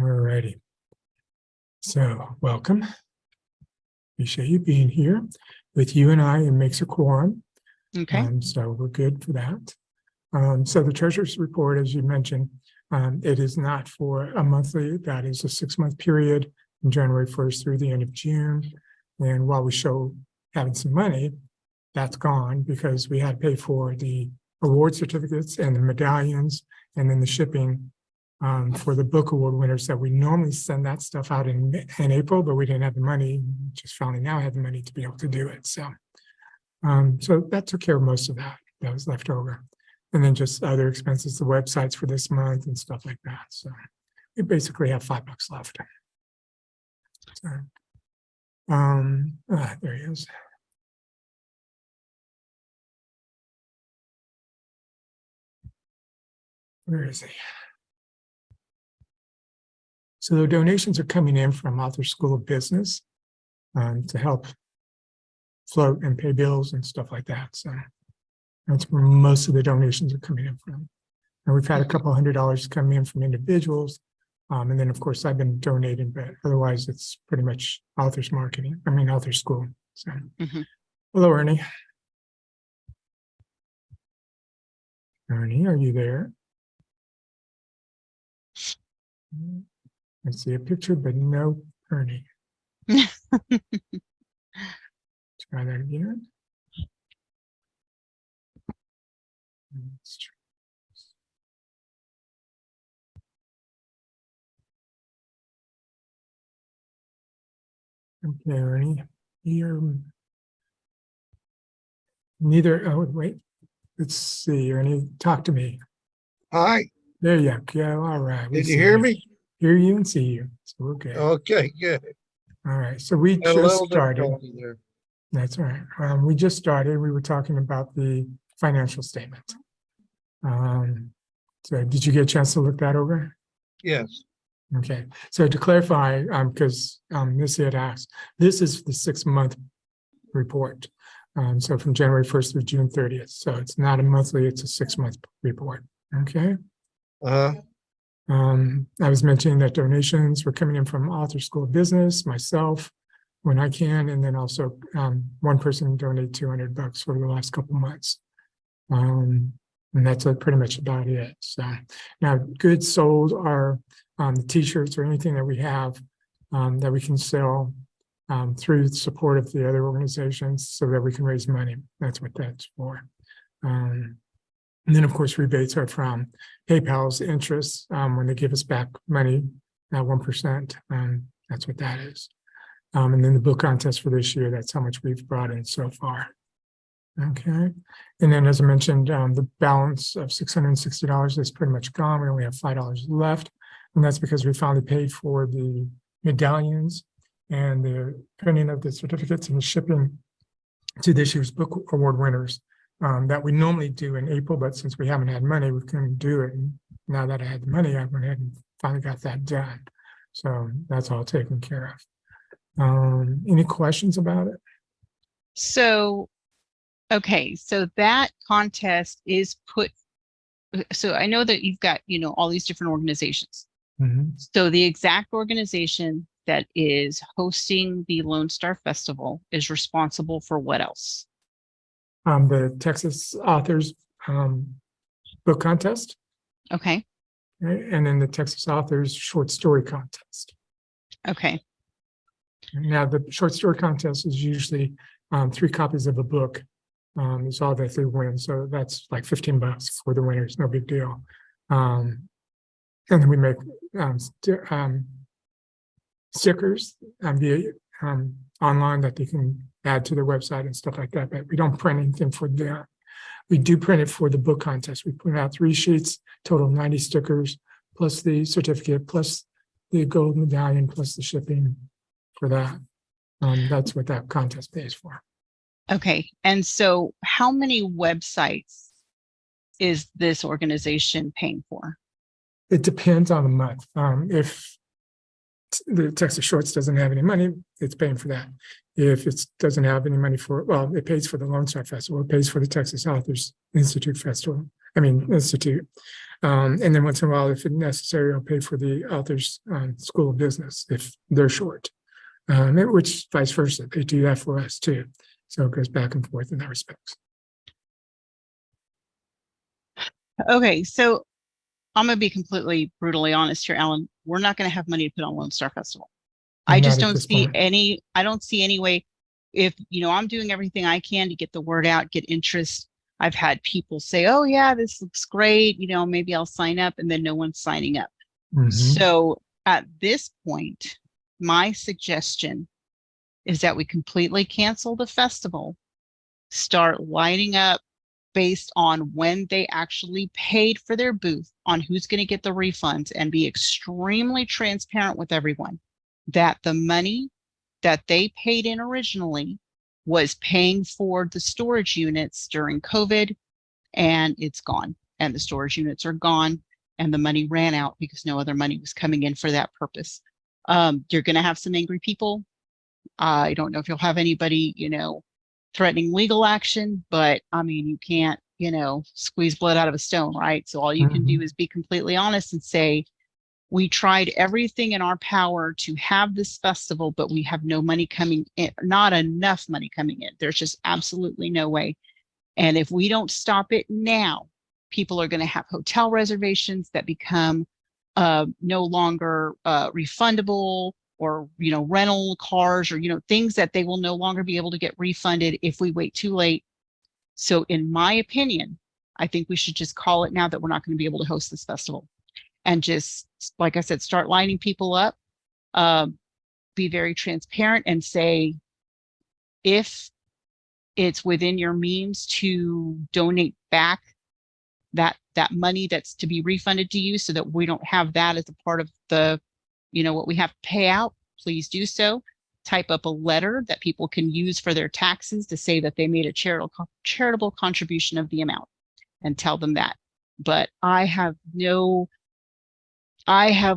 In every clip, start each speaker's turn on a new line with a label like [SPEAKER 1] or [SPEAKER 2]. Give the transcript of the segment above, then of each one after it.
[SPEAKER 1] All righty. So welcome. Appreciate you being here. With you and I, it makes a quorum.
[SPEAKER 2] Okay.
[SPEAKER 1] So we're good for that. So the treasurer's report, as you mentioned, it is not for a monthly, that is a 6-month period from January 1st through the end of June. And while we show having some money, that's gone because we had to pay for the award certificates and the medallions and then the shipping for the book award winners that we normally send that stuff out in April, but we didn't have the money, just finally now have the money to be able to do it. So that took care of most of that was left over. And then just other expenses, the websites for this month and stuff like that. So we basically have $5 left. So, there he is. Where is he? So the donations are coming in from Author School of Business to help float and pay bills and stuff like that. So that's where most of the donations are coming in from. And we've had a couple $100 come in from individuals. And then, of course, I've been donating, but otherwise it's pretty much authors marketing. I mean, author school. So, Hello, Ernie. Ernie, are you there? I see a picture, but no Ernie. Try that again. Let's try. Okay, Ernie, you're neither. Oh, wait. Let's see, Ernie, talk to me.
[SPEAKER 3] Hi,
[SPEAKER 1] There you go. All right.
[SPEAKER 3] did you hear me?
[SPEAKER 1] Hear you and see you. So we're good.
[SPEAKER 3] Okay, good.
[SPEAKER 1] All right. So we
[SPEAKER 3] Had a
[SPEAKER 1] just
[SPEAKER 3] little
[SPEAKER 1] started.
[SPEAKER 3] difficulty there.
[SPEAKER 1] That's all right. We just started. We were talking about the financial statement. So did you get a chance to look that over?
[SPEAKER 3] Yes,
[SPEAKER 1] Okay. So to clarify, because Missy had asked, this is the 6-month report. So from January 1st through June 30th. So it's not a monthly, it's a 6-month report. Okay. I was mentioning that donations were coming in from Author School of Business, myself, when I can, and then also one person donated $200 for the last couple months. And that's pretty much about it. So now goods sold are the t-shirts or anything that we have that we can sell through the support of the other organizations so that we can raise money. That's what that's for. And then, of course, rebates are from PayPal's interest when they give us back money at 1%. That's what that is. And then the book contest for this year, that's how much we've brought in so far. Okay. And then, as I mentioned, the balance of $660 is pretty much gone. We only have $5 left. And that's because we finally paid for the medallions and the printing of the certificates and the shipping to this year's book award winners. That we normally do in April, but since we haven't had money, we couldn't do it. And now that I had the money, I went ahead and finally got that done. So that's all taken care of. Any questions about it?
[SPEAKER 2] So, okay, so that contest is put, so I know that you've got, all these different organizations. So the exact organization that is hosting the Lone Star Festival is responsible for what else?
[SPEAKER 1] The Texas Authors Book Contest.
[SPEAKER 2] Okay.
[SPEAKER 1] Right? And then the Texas Authors Short Story Contest.
[SPEAKER 2] Okay.
[SPEAKER 1] Now, the short story contest is usually 3 copies of a book. Is all that they win. So that's like $15 for the winners. No big deal. And then we make stickers via online that they can add to their website and stuff like that, but we don't print anything for them. We do print it for the book contest. We put out 3 sheets, total 90 stickers, plus the certificate, plus the gold medallion, plus the shipping for that. That's what that contest pays for.
[SPEAKER 2] Okay. And so how many websites is this organization paying for?
[SPEAKER 1] It depends on the month. If the Texas Shorts doesn't have any money, it's paying for that. If it doesn't have any money for, well, it pays for the Lone Star Festival, it pays for the Texas Authors Institute Festival. institute. And then once in a while, if necessary, I'll pay for the author's school of business if they're short. Which vice versa, they do that for us too. So it goes back and forth in that respect.
[SPEAKER 2] Okay, so I'm gonna be completely brutally honest here, Alan. We're not gonna have money to put on Lone Star Festival. I just
[SPEAKER 1] Not at
[SPEAKER 2] don't
[SPEAKER 1] this
[SPEAKER 2] see
[SPEAKER 1] point.
[SPEAKER 2] I don't see any way. If, I'm doing everything I can to get the word out, get interest. I've had people say, oh yeah, this looks great. Maybe I'll sign up, and then no one's signing up.
[SPEAKER 1] Mhm.
[SPEAKER 2] So at this point, my suggestion is that we completely cancel the festival, start lining up based on when they actually paid for their booth, on who's going to get the refunds, and be extremely transparent with everyone that the money that they paid in originally was paying for the storage units during COVID, and it's gone. And the storage units are gone, and the money ran out because no other money was coming in for that purpose. You're going to have some angry people. I don't know if you'll have anybody, threatening legal action, but I mean, you can't, squeeze blood out of a stone, right? So all you can do is be completely honest and say, we tried everything in our power to have this festival, but we have no money coming in, not enough money coming in. There's just absolutely no way. And if we don't stop it now, people are going to have hotel reservations that become no longer refundable, or, rental cars, or, things that they will no longer be able to get refunded if we wait too late. So in my opinion, I think we should just call it now that we're not going to be able to host this festival. And just, like I said, start lining people up, be very transparent, and say, if it's within your means to donate back that money that's to be refunded to you, so that we don't have that as a part of the, what we have to pay out, please do so. Type up a letter that people can use for their taxes to say that they made a charitable contribution of the amount, and tell them that. But I have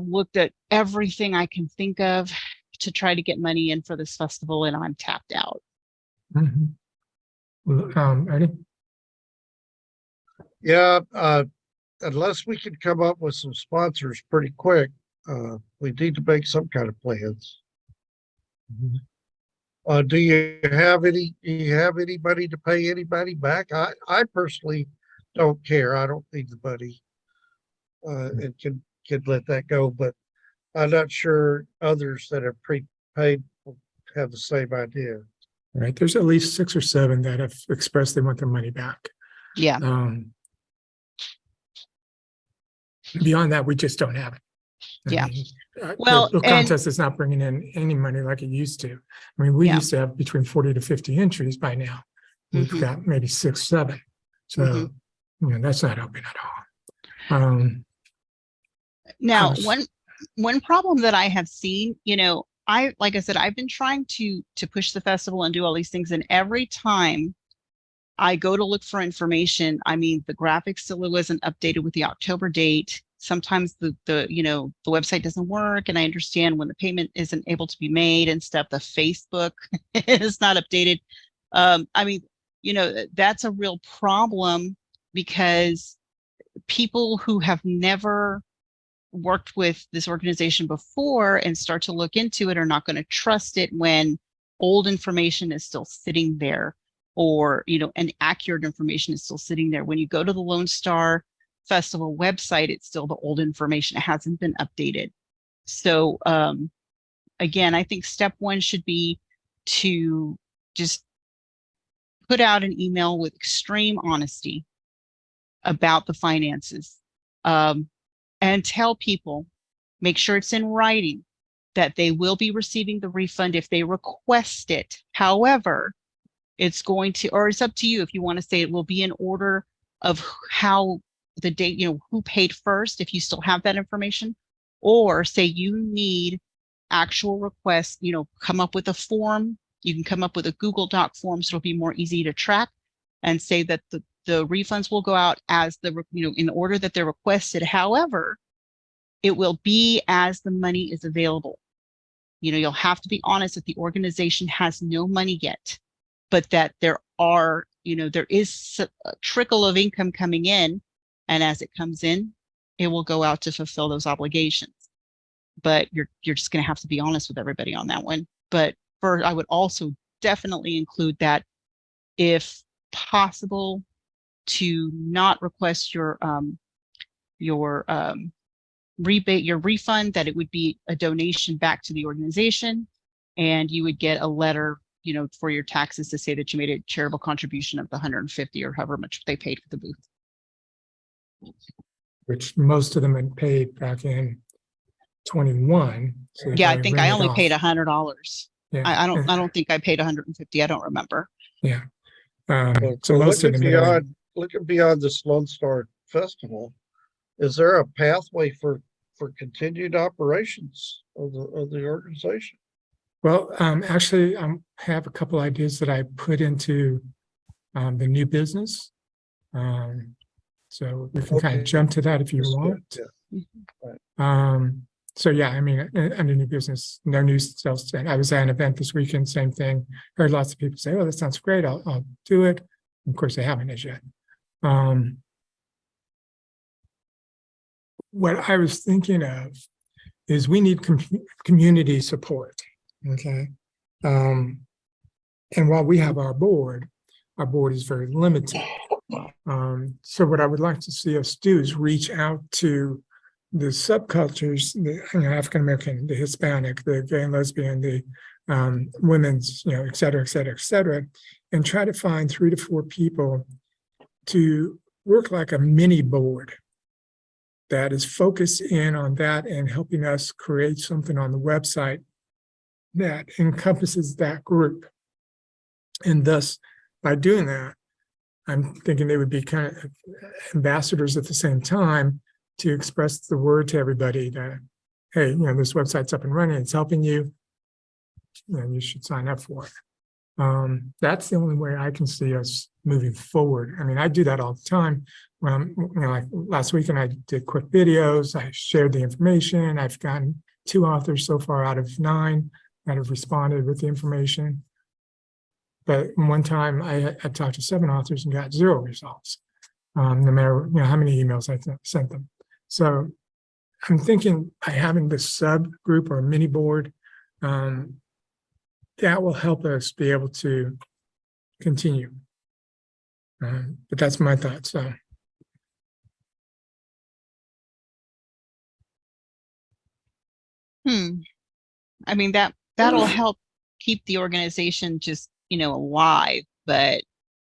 [SPEAKER 2] looked at everything I can think of to try to get money in for this festival, and I'm tapped out.
[SPEAKER 1] Eddie?
[SPEAKER 3] Yeah, unless we can come up with some sponsors pretty quick, we need to make some kind of plans. Do you have anybody to pay anybody back? I personally don't care. I don't need the money, and can let that go, but I'm not sure others that have prepaid have the same idea.
[SPEAKER 1] Right. There's at least 6 or 7 that have expressed they want their money back.
[SPEAKER 2] Yeah.
[SPEAKER 1] Beyond that, we just don't have it.
[SPEAKER 2] Yeah.
[SPEAKER 1] Well, the contest is not bringing in any money like it used to. I mean, we used to have between 40 to 50 entries by now. We've got maybe 6, 7. So, that's not helping at all.
[SPEAKER 2] Now, one problem that I have seen, like I said, I've been trying to push the festival and do all these things, and every time I go to look for information, I mean, the graphics still wasn't updated with the October date. Sometimes the website doesn't work, and I understand when the payment isn't able to be made and stuff. The Facebook is not updated. I mean, that's a real problem, because people who have never worked with this organization before and start to look into it are not going to trust it when old information is still sitting there, or inaccurate information is still sitting there. When you go to the Lone Star Festival website, it's still the old information. It hasn't been updated. So again, I think step 1 should be to just put out an email with extreme honesty about the finances, and tell people, make sure it's in writing, that they will be receiving the refund if they request it. However, it's going to, or it's up to you if you want to say it will be in order of how the date, who paid first, if you still have that information, or say you need actual requests, come up with a form. You can come up with a Google Doc form, so it'll be more easy to track, and say that the refunds will go out as in the order that they're requested. However, it will be as the money is available. You'll have to be honest that the organization has no money yet, but that there is a trickle of income coming in, And as it comes in, it will go out to fulfill those obligations. But you're just going to have to be honest with everybody on that one. But I would also definitely include that, if possible, to not request your rebate, your refund, that it would be a donation back to the organization, and you would get a letter, for your taxes to say that you made a charitable contribution of the 150 or however much they paid for the booth.
[SPEAKER 1] Which most of them had paid back in 21. So they
[SPEAKER 2] Yeah, I
[SPEAKER 1] probably
[SPEAKER 2] think
[SPEAKER 1] ran
[SPEAKER 2] I
[SPEAKER 1] it
[SPEAKER 2] only
[SPEAKER 1] off.
[SPEAKER 2] paid $100.
[SPEAKER 1] Yeah.
[SPEAKER 2] I don't think I paid 150. I don't remember.
[SPEAKER 1] Yeah.
[SPEAKER 3] Well,
[SPEAKER 1] So most of them,
[SPEAKER 3] looking beyond this Lone Star Festival, is there a pathway for continued operations of the organization?
[SPEAKER 1] well, actually, I have a couple ideas that I put into the new business. So we can kind of
[SPEAKER 3] Okay.
[SPEAKER 1] jump to that if you
[SPEAKER 3] That's good,
[SPEAKER 1] want.
[SPEAKER 3] yeah.
[SPEAKER 1] So yeah, I mean, under new business, no new sales. I was at an event this weekend, same thing. Heard lots of people say, "Oh, that sounds great. I'll do it." Of course, they haven't as yet. What I was thinking of is we need community support. Okay. And while we have our board is very limited. So what I would like to see us do is reach out to the subcultures, the African American, the Hispanic, the gay and lesbian, the women's, et cetera, et cetera, et cetera, and try to find 3 to 4 people to work like a mini board that is focused in on that and helping us create something on the website that encompasses that group. And thus, by doing that, I'm thinking they would be kind of ambassadors at the same time to express the word to everybody that, hey, this website's up and running, it's helping you, you should sign up for it. That's the only way I can see us moving forward. I mean, I do that all the time. When I'm, like last weekend, I did quick videos, I shared the information. I've gotten 2 authors so far out of 9 that have responded with the information. But one time I talked to 7 authors and got 0 results, no matter how many emails I sent them. So I'm thinking by having this subgroup or mini board, that will help us be able to continue. But that's my thought. So.
[SPEAKER 2] I mean, that'll help keep the organization just, alive, but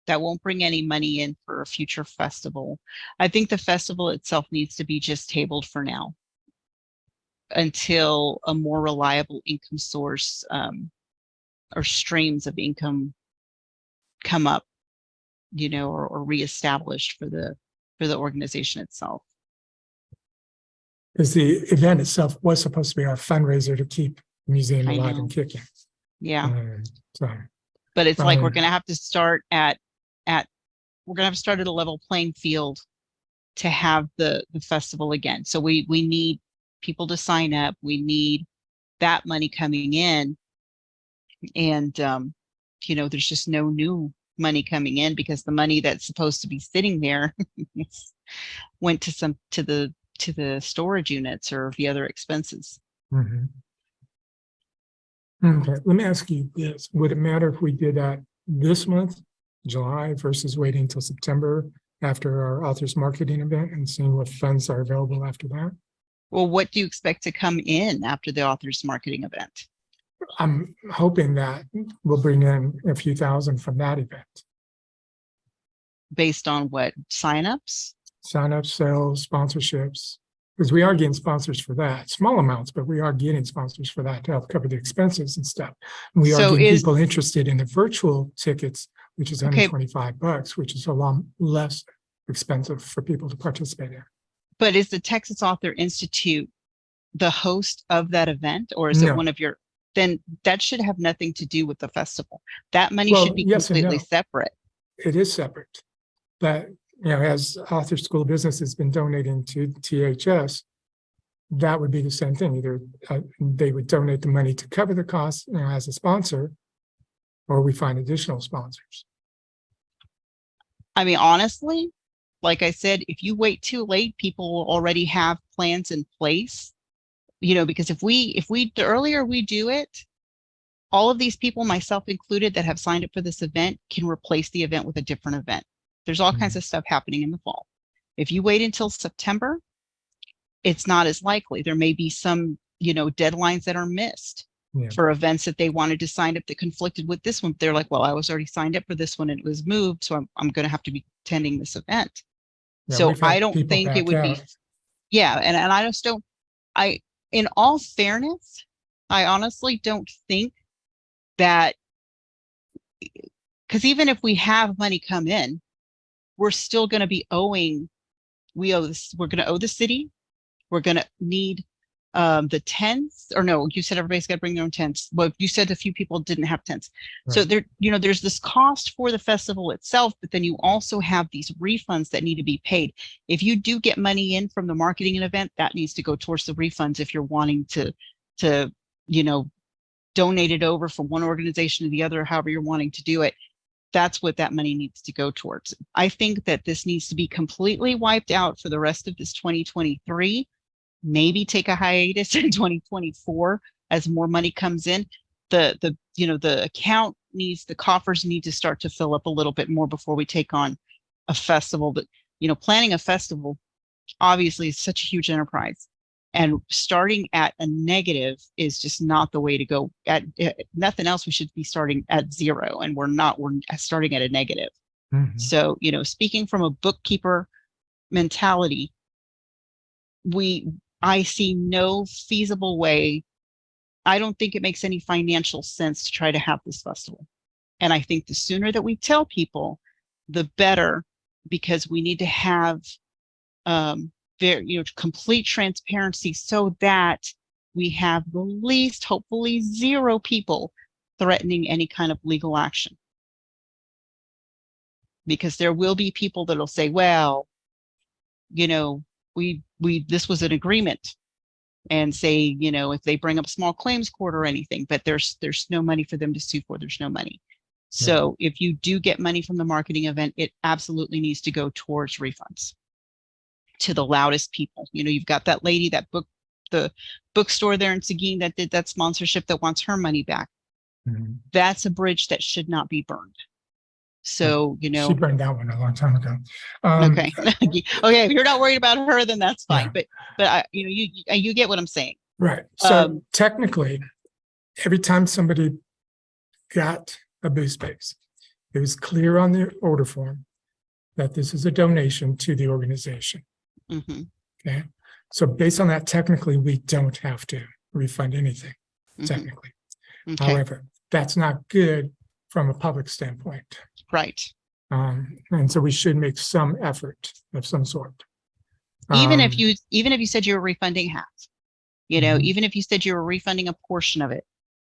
[SPEAKER 2] that won't bring any money in for a future festival. I think the festival itself needs to be just tabled for now until a more reliable income source or streams of income come up, or reestablished for the organization itself.
[SPEAKER 1] Because the event itself was supposed to be our fundraiser to keep the museum alive and kicking.
[SPEAKER 2] Yeah.
[SPEAKER 1] So.
[SPEAKER 2] But it's like we're going to have to start at a level playing field to have the festival again. So we need people to sign up. We need that money coming in, and there's just no new money coming in because the money that's supposed to be sitting there went to the storage units or the other expenses.
[SPEAKER 1] Mm-hmm. Okay, let me ask you this. Would it matter if we did that this month, July, versus waiting until September after our authors marketing event and seeing what funds are available after that?
[SPEAKER 2] Well, what do you expect to come in after the authors marketing event?
[SPEAKER 1] I'm hoping that we'll bring in a few thousand from that event.
[SPEAKER 2] Based on what? Signups?
[SPEAKER 1] Signups, sales, sponsorships. Because we are getting sponsors for that, small amounts, but we are getting sponsors for that to help cover the expenses and stuff. And we are getting people interested in the virtual tickets, which is $125, which is a lot less expensive for people to participate in.
[SPEAKER 2] But is the Texas Author Institute the host of that event, or is it one of your? Then that should have nothing to do with the festival. That money should be completely separate.
[SPEAKER 1] It is separate, but as Author School of Business has been donating to THS, that would be the same thing. Either they would donate the money to cover the costs, as a sponsor, or we find additional sponsors.
[SPEAKER 2] I mean, honestly, like I said, if you wait too late, people will already have plans in place, you know, because if the earlier we do it, all of these people, myself included, that have signed up for this event can replace the event with a different event. There's all kinds of stuff happening in the fall. If you wait until September, it's not as likely. There may be some, you know, deadlines that are missed for events that they wanted to sign up that conflicted with this one. They're like, well, I was already signed up for this one and it was moved, so I'm going to have to be attending this event.
[SPEAKER 1] Yeah,
[SPEAKER 2] So
[SPEAKER 1] we've had
[SPEAKER 2] I don't
[SPEAKER 1] people
[SPEAKER 2] think it
[SPEAKER 1] back
[SPEAKER 2] would be,
[SPEAKER 1] out.
[SPEAKER 2] yeah, and I just don't, in all fairness, I honestly don't think that, because even if we have money come in, we're still going to be owing, we're going to owe the city. We're going to need the tents, or no, you said everybody's got to bring their own tents. Well, you said a few people didn't have tents. So
[SPEAKER 1] Right.
[SPEAKER 2] there, you know, there's this cost for the festival itself, but then you also have these refunds that need to be paid. If you do get money in from the marketing and event, that needs to go towards the refunds if you're wanting to, you know, donate it over from one organization to the other, however you're wanting to do it. That's what that money needs to go towards. I think that this needs to be completely wiped out for the rest of this 2023. Maybe take a hiatus in 2024 as more money comes in. The you know, the account needs, the coffers need to start to fill up a little bit more before we take on a festival. But, you know, planning a festival obviously is such a huge enterprise, and starting at a negative is just not the way to go. At nothing else, we should be starting at zero, and we're not. We're starting at a negative. So, you know, speaking from a bookkeeper mentality, I see no feasible way. I don't think it makes any financial sense to try to have this festival. And I think the sooner that we tell people, the better, because we need to have complete transparency so that we have the least, hopefully, zero people threatening any kind of legal action. Because there will be people that'll say, well, you know, this was an agreement, and say, you know, if they bring up small claims court or anything, but there's no money for them to sue for. There's no money. So if you do get money from the marketing event, it absolutely needs to go towards refunds to the loudest people. You know, you've got that lady, the bookstore there in Seguin that did that sponsorship that wants her money back. That's a bridge that should not be burned. So, you know,
[SPEAKER 1] She burned that one a long time ago.
[SPEAKER 2] Okay. Okay. If you're not worried about her, then that's fine.
[SPEAKER 1] Yeah.
[SPEAKER 2] But you know, you get what I'm saying.
[SPEAKER 1] Right. So technically, every time somebody got a booth space, it was clear on the order form that this is a donation to the organization. Okay. So based on that, technically, we don't have to refund anything, technically.
[SPEAKER 2] Okay.
[SPEAKER 1] However, that's not good from a public standpoint.
[SPEAKER 2] Right.
[SPEAKER 1] And so we should make some effort of some sort.
[SPEAKER 2] Even if you said you were refunding half, you know, even if you said you were refunding a portion of it.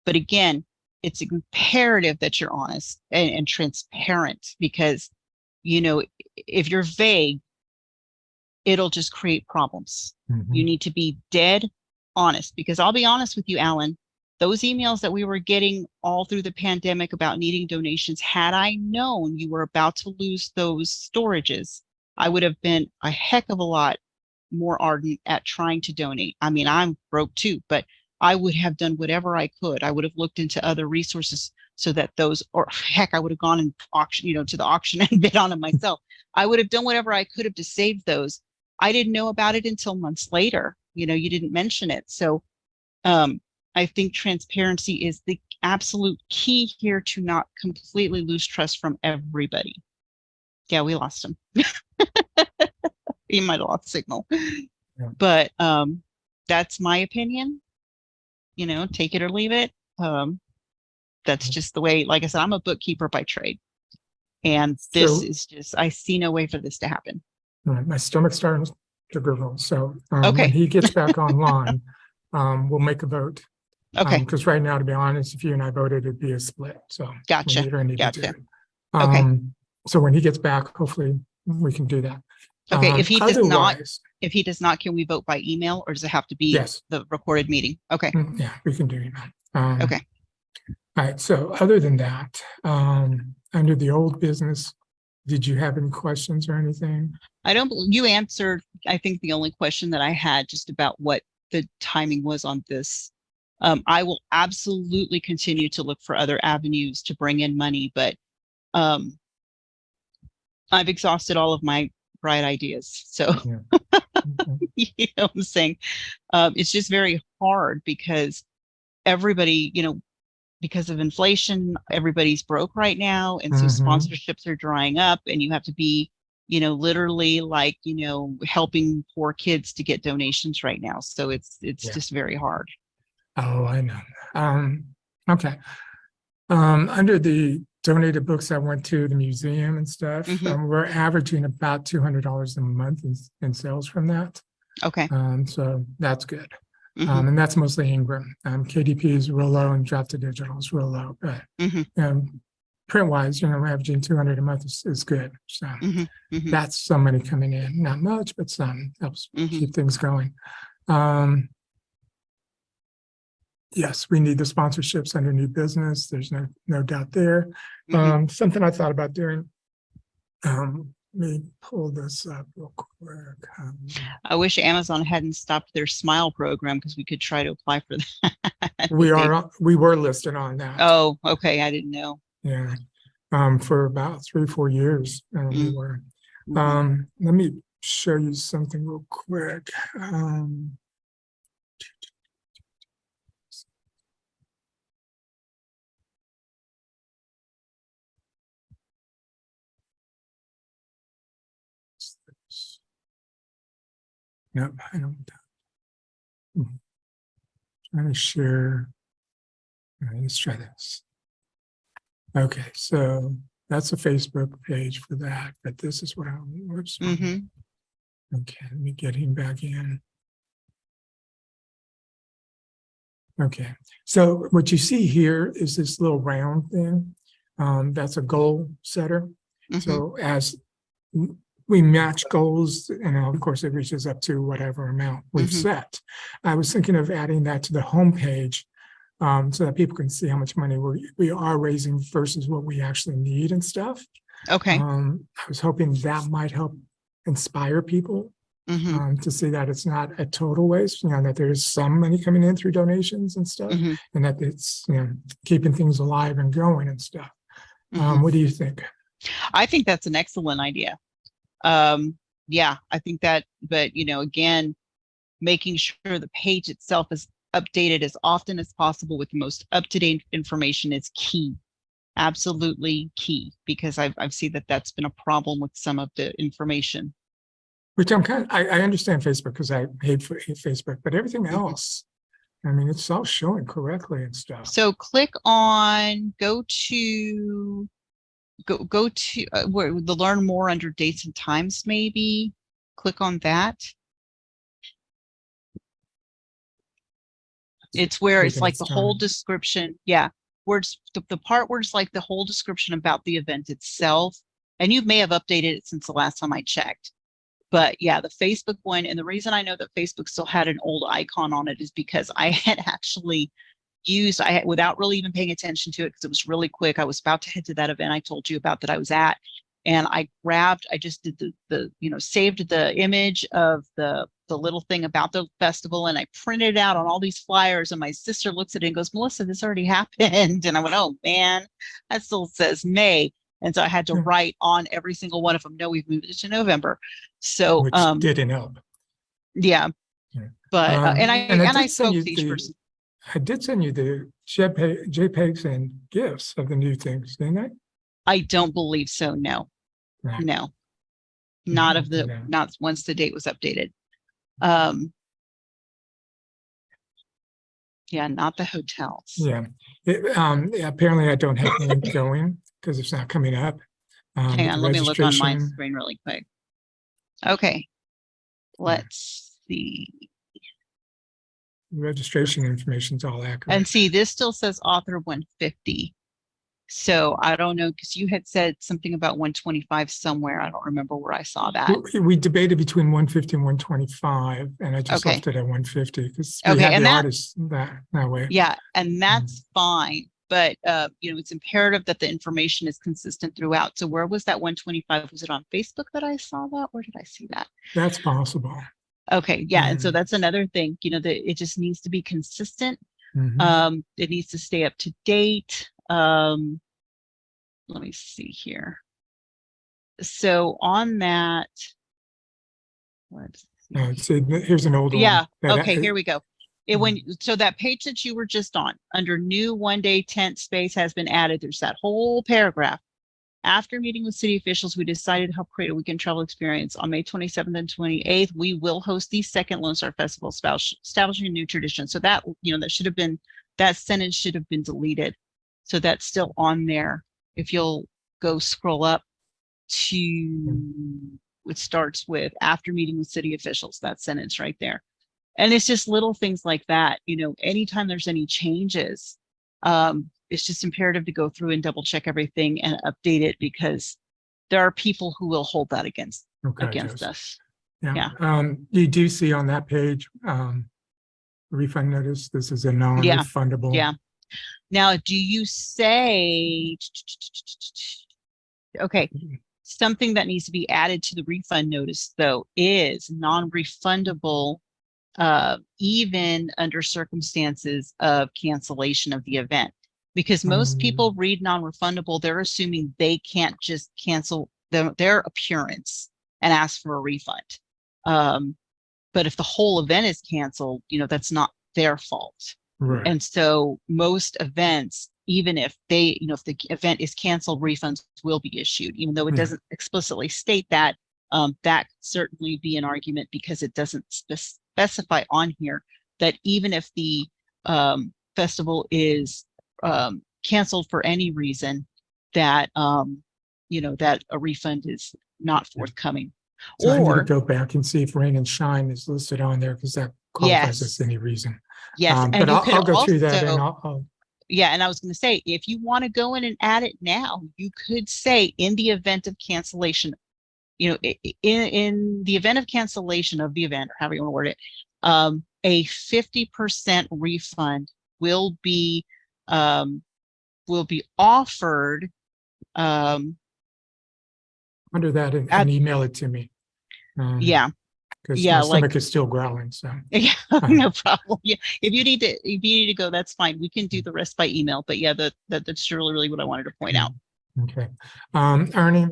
[SPEAKER 2] But again, it's imperative that you're honest and transparent, because, you know, if you're vague, it'll just create problems. You need to be dead honest, because I'll be honest with you, Alan, those emails that we were getting all through the pandemic about needing donations, had I known you were about to lose those storages, I would have been a heck of a lot more ardent at trying to donate. I mean, I'm broke too, but I would have done whatever I could. I would have looked into other resources so that those, or heck, I would have gone and auction, you know, to the auction and bid on them myself. I would have done whatever I could have to save those. I didn't know about it until months later. You know, you didn't mention it. So I think transparency is the absolute key here to not completely lose trust from everybody. Yeah, we lost him. He might have lost signal.
[SPEAKER 1] Yeah.
[SPEAKER 2] But that's my opinion. You know, take it or leave it. That's just the way, like I said, I'm a bookkeeper by trade. And this is just, I see no way for this to happen.
[SPEAKER 1] My stomach's starting to gurgle. So
[SPEAKER 2] Okay.
[SPEAKER 1] when he gets back online, we'll make a vote.
[SPEAKER 2] Okay.
[SPEAKER 1] Because right now, to be honest, if you and I voted, it'd be a split. So
[SPEAKER 2] Gotcha.
[SPEAKER 1] Gotcha.
[SPEAKER 2] Okay.
[SPEAKER 1] So when he gets back, hopefully we can do that.
[SPEAKER 2] Okay. If he does not, can we vote by email, or does it have to be the recorded meeting? Okay.
[SPEAKER 1] Yeah, we can do email.
[SPEAKER 2] Okay.
[SPEAKER 1] All right. So other than that, under the old business, did you have any questions or anything?
[SPEAKER 2] You answered, I think, the only question that I had just about what the timing was on this. I will absolutely continue to look for other avenues to bring in money, but I've exhausted all of my bright ideas. So,
[SPEAKER 1] Yeah. Okay.
[SPEAKER 2] you know what I'm saying? It's just very hard because everybody, because of inflation, everybody's broke right now. And so
[SPEAKER 1] Mhm.
[SPEAKER 2] sponsorships are drying up and you have to be, literally like, helping poor kids to get donations right now. So it's
[SPEAKER 1] Yeah.
[SPEAKER 2] just very hard.
[SPEAKER 1] Oh, I know. Okay. Under the donated books I went to the museum and stuff,
[SPEAKER 2] Mhm.
[SPEAKER 1] we're averaging about $200 a month in sales from that.
[SPEAKER 2] Okay.
[SPEAKER 1] So that's good.
[SPEAKER 2] Mhm.
[SPEAKER 1] And that's mostly Ingram. KDP is real low and drop to digital is real low, but
[SPEAKER 2] Mhm.
[SPEAKER 1] print wise, averaging 200 a month is good. So
[SPEAKER 2] Mhm. Mhm.
[SPEAKER 1] that's some money coming in, not much, but some helps
[SPEAKER 2] Mhm.
[SPEAKER 1] keep things going. Yes, we need the sponsorships under new business. There's no doubt there.
[SPEAKER 2] Mhm.
[SPEAKER 1] Something I thought about doing. Let me pull this up real quick.
[SPEAKER 2] I wish Amazon hadn't stopped their Smile program because we could try to apply for that.
[SPEAKER 1] we were listed on that.
[SPEAKER 2] Oh, okay. I didn't know.
[SPEAKER 1] Yeah. For about 3-4 years. We were.
[SPEAKER 2] Mhm.
[SPEAKER 1] Let me show you something real quick. Nope, I don't. Trying to share. All right, let's try this. Okay, so that's a Facebook page for that, but this is what I whoops.
[SPEAKER 2] Mhm.
[SPEAKER 1] Okay, let me get him back in. Okay, so what you see here is this little round thing. That's a goal setter.
[SPEAKER 2] Mhm.
[SPEAKER 1] So as we match goals, and of course it reaches up to whatever amount we've
[SPEAKER 2] Mhm.
[SPEAKER 1] set. I was thinking of adding that to the homepage so that people can see how much money we are raising versus what we actually need and stuff.
[SPEAKER 2] Okay.
[SPEAKER 1] I was hoping that might help inspire people
[SPEAKER 2] Mhm.
[SPEAKER 1] to see that it's not a total waste, that there's some money coming in through donations and stuff,
[SPEAKER 2] Mhm.
[SPEAKER 1] and that it's, keeping things alive and going and stuff.
[SPEAKER 2] Mhm.
[SPEAKER 1] What do you think?
[SPEAKER 2] I think that's an excellent idea. Yeah, I think that, but again, making sure the page itself is updated as often as possible with the most up-to-date information is key. Absolutely key, because I've seen that that's been a problem with some of the information.
[SPEAKER 1] Which I understand Facebook because I hate Facebook, but everything else, I mean, it's all showing correctly and stuff.
[SPEAKER 2] So click on, go to where the learn more under dates and times, maybe click on that. It's where it's
[SPEAKER 1] Taking
[SPEAKER 2] like
[SPEAKER 1] its
[SPEAKER 2] the whole
[SPEAKER 1] time.
[SPEAKER 2] description. Yeah. Where it's the part where it's like the whole description about the event itself. And you may have updated it since the last time I checked. But yeah, the Facebook one. And the reason I know that Facebook still had an old icon on it is because I had actually without really even paying attention to it because it was really quick. I was about to head to that event I told you about that I was at. And I just did saved the image of the little thing about the festival and I printed it out on all these flyers. And my sister looks at it and goes, Melissa, this already happened. And I went, oh man, that still says May. And so I had to write on every single one of them. No, we've moved it to November. So
[SPEAKER 1] which didn't help.
[SPEAKER 2] Yeah.
[SPEAKER 1] Yeah.
[SPEAKER 2] But and I
[SPEAKER 1] did send
[SPEAKER 2] spoke
[SPEAKER 1] you
[SPEAKER 2] to each person.
[SPEAKER 1] I did send you the JPEGs and GIFs of the new things, didn't I?
[SPEAKER 2] I don't believe so. No,
[SPEAKER 1] Right.
[SPEAKER 2] no,
[SPEAKER 1] Yeah.
[SPEAKER 2] not once the date was updated. Yeah, not the hotels.
[SPEAKER 1] Yeah. Apparently I don't have the link going because it's not coming up.
[SPEAKER 2] Hang on,
[SPEAKER 1] the
[SPEAKER 2] let me look on my
[SPEAKER 1] registration,
[SPEAKER 2] screen really quick. Okay, let's see.
[SPEAKER 1] registration information is all accurate.
[SPEAKER 2] And see, this still says author 150. So I don't know, because you had said something about 125 somewhere. I don't remember where I saw that.
[SPEAKER 1] We debated between 150 and 125, and I just
[SPEAKER 2] Okay.
[SPEAKER 1] left it at 150 because we
[SPEAKER 2] Okay,
[SPEAKER 1] had
[SPEAKER 2] and
[SPEAKER 1] the
[SPEAKER 2] that-
[SPEAKER 1] artists that way.
[SPEAKER 2] Yeah, and that's fine. but it's imperative that the information is consistent throughout. So where was that 125? Was it on Facebook that I saw that? Where did I see that?
[SPEAKER 1] That's possible.
[SPEAKER 2] Okay, yeah, and so
[SPEAKER 1] Mhm.
[SPEAKER 2] that's another thing, that it just needs to be consistent.
[SPEAKER 1] Mhm.
[SPEAKER 2] It needs to stay up to date. Let me see here. So on that, let's see.
[SPEAKER 1] So here's an old
[SPEAKER 2] Yeah,
[SPEAKER 1] one.
[SPEAKER 2] okay, here we go. So that page that you were just on, under new one-day tent space has been added. There's that whole paragraph. After meeting with city officials, we decided to help create a weekend travel experience. On May 27th and 28th, we will host the second Lone Star Festival, establishing a new tradition. So that, that sentence should have been deleted. So that's still on there. If you'll go scroll up to, it starts with after meeting with city officials, that sentence right there. And it's just little things like that. Anytime there's any changes, it's just imperative to go through and double check everything and update it, because there are people who will hold that against
[SPEAKER 1] Joseph.
[SPEAKER 2] us.
[SPEAKER 1] Yeah.
[SPEAKER 2] Yeah.
[SPEAKER 1] You do see on that page, refund notice. This is a non-refundable.
[SPEAKER 2] Yeah. Now, do you say, okay, something that needs to be added to the refund notice, though, is non-refundable, even under circumstances of cancellation of the event. Because most people read non-refundable, they're assuming they can't just cancel their appearance and ask for a refund. But if the whole event is canceled, that's not their fault.
[SPEAKER 1] Right.
[SPEAKER 2] And so most events, even if they, if the event is canceled, refunds will be issued, even though it doesn't explicitly state that. That could certainly be an argument, because it doesn't specify on here that even if the festival is canceled for any reason, that that a refund is not forthcoming.
[SPEAKER 1] So I need to go back and see if rain and shine is listed on there, because that qualifies as any reason.
[SPEAKER 2] Yes,
[SPEAKER 1] but I'll go through that, and I'll
[SPEAKER 2] yeah, and I was going to say, if you want to go in and add it now, you could say, in the event of cancellation, in the event of cancellation of the event, or however you want to word it, a 50% refund will be offered.
[SPEAKER 1] under that and email it to me.
[SPEAKER 2] Yeah.
[SPEAKER 1] Because my stomach is still growling. So
[SPEAKER 2] yeah, no problem. Yeah, if you need to go, that's fine. We can do the rest by email. But yeah, that's really what I wanted to point out.
[SPEAKER 1] Okay, Ernie,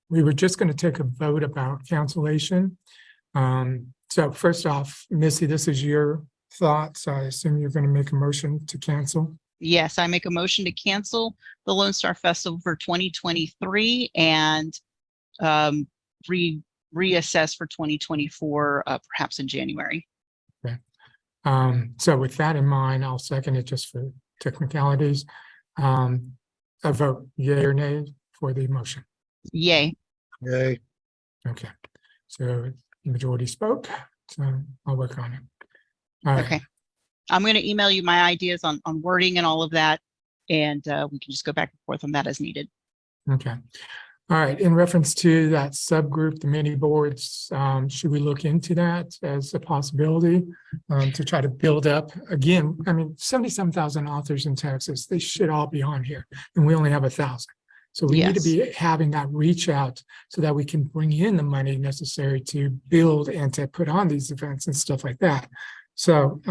[SPEAKER 1] we were just going to take a vote about cancellation. So first off, Missy, this is your thoughts. I assume you're going to make a motion to cancel.
[SPEAKER 2] Yes, I make a motion to cancel the Lone Star Festival for 2023 and reassess for 2024, perhaps in January.
[SPEAKER 1] Okay. So with that in mind, I'll second it just for technicalities. A vote yay or nay for the motion.
[SPEAKER 2] Yay.
[SPEAKER 3] Yay.
[SPEAKER 1] Okay. So the majority spoke. So I'll work on it. All right.
[SPEAKER 2] Okay. I'm going to email you my ideas on wording and all of that, and we can just go back and forth on that as needed.
[SPEAKER 1] Okay. All right. In reference to that subgroup, the mini boards, should we look into that as a possibility to try to build up? Again, I mean, 77,000 authors in Texas, they should all be on here, and we only have 1,000. So we need to be having that reach out so that we can bring in the money necessary to build and to put on these events and stuff like that. So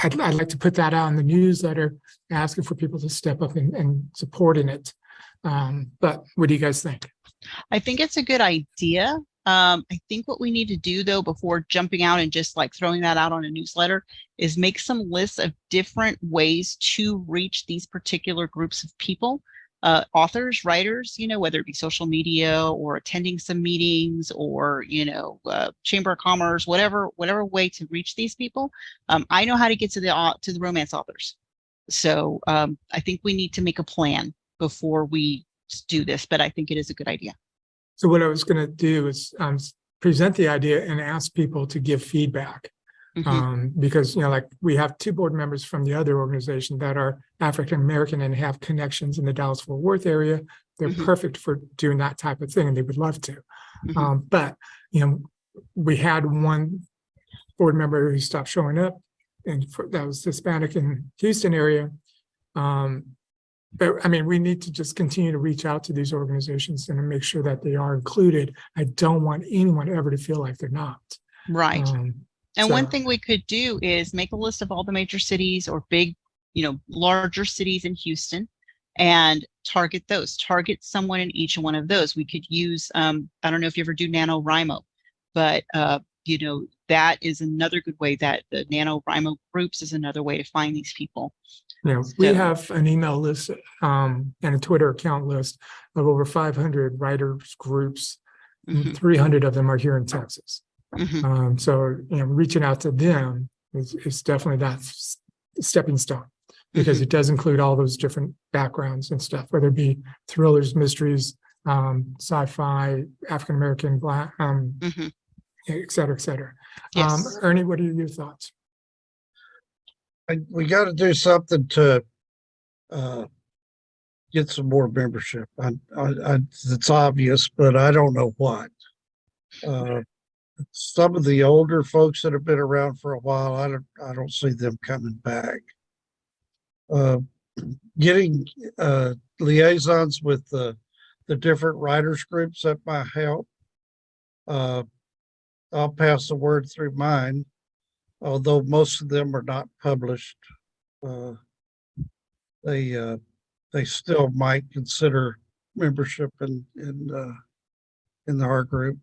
[SPEAKER 1] I'd like to put that out in the newsletter, asking for people to step up and supporting it. But what do you guys think?
[SPEAKER 2] I think it's a good idea. I think what we need to do, though, before jumping out and just like throwing that out on a newsletter, is make some lists of different ways to reach these particular groups of people, authors, writers, whether it be social media or attending some meetings or, Chamber of Commerce, whatever way to reach these people. I know how to get to the romance authors. So I think we need to make a plan before we do this, but I think it is a good idea.
[SPEAKER 1] So what I was going to do is present the idea and ask people to give feedback. Because, like we have 2 board members from the other organization that are African-American and have connections in the Dallas-Fort Worth area. They're perfect for doing that type of thing, and they would love to. But, we had one board member who stopped showing up, and that was Hispanic in Houston area. But I mean, we need to just continue to reach out to these organizations and make sure that they are included. I don't want anyone ever to feel like they're not.
[SPEAKER 2] Right. And one
[SPEAKER 1] So-
[SPEAKER 2] thing we could do is make a list of all the major cities or big, larger cities in Houston and target those. Target someone in each one of those. We could use, I don't know if you ever do NaNoWriMo, but that is another good way. That the NaNoWriMo groups is another way to find these people.
[SPEAKER 1] Yeah, we
[SPEAKER 2] So-
[SPEAKER 1] have an email list and a Twitter account list of over 500 writers groups.
[SPEAKER 2] Mhm,
[SPEAKER 1] 300 of them are here in Texas.
[SPEAKER 2] mhm.
[SPEAKER 1] So reaching out to them is definitely that stepping stone, because
[SPEAKER 2] Mhm.
[SPEAKER 1] it does include all those different backgrounds and stuff, whether it be thrillers, mysteries, sci-fi, African American, Black,
[SPEAKER 2] Mhm.
[SPEAKER 1] et cetera, et cetera.
[SPEAKER 2] Yes.
[SPEAKER 1] Ernie, what are your thoughts?
[SPEAKER 3] We got to do something to get some more membership. It's obvious, but I don't know what. Some of the older folks that have been around for a while, I don't see them coming back. Getting liaisons with the different writers groups, that might help. I'll pass the word through mine, although most of them are not published. They still might consider membership in our group,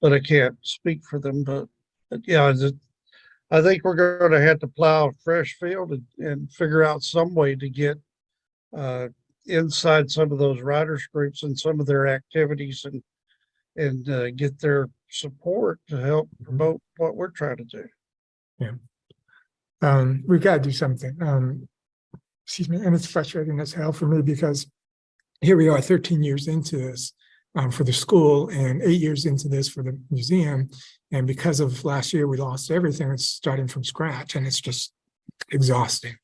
[SPEAKER 3] but I can't speak for them. But yeah, I think we're going to have to plow a fresh field and figure out some way to get inside some of those writers groups and some of their activities and get their support to help promote what we're trying to do.
[SPEAKER 1] We've got to do something. Excuse me, and it's frustrating as hell for me, because here we are 13 years into this for the school and 8 years into this for the museum. And because of last year, we lost everything. It's starting from scratch, and it's just exhausting.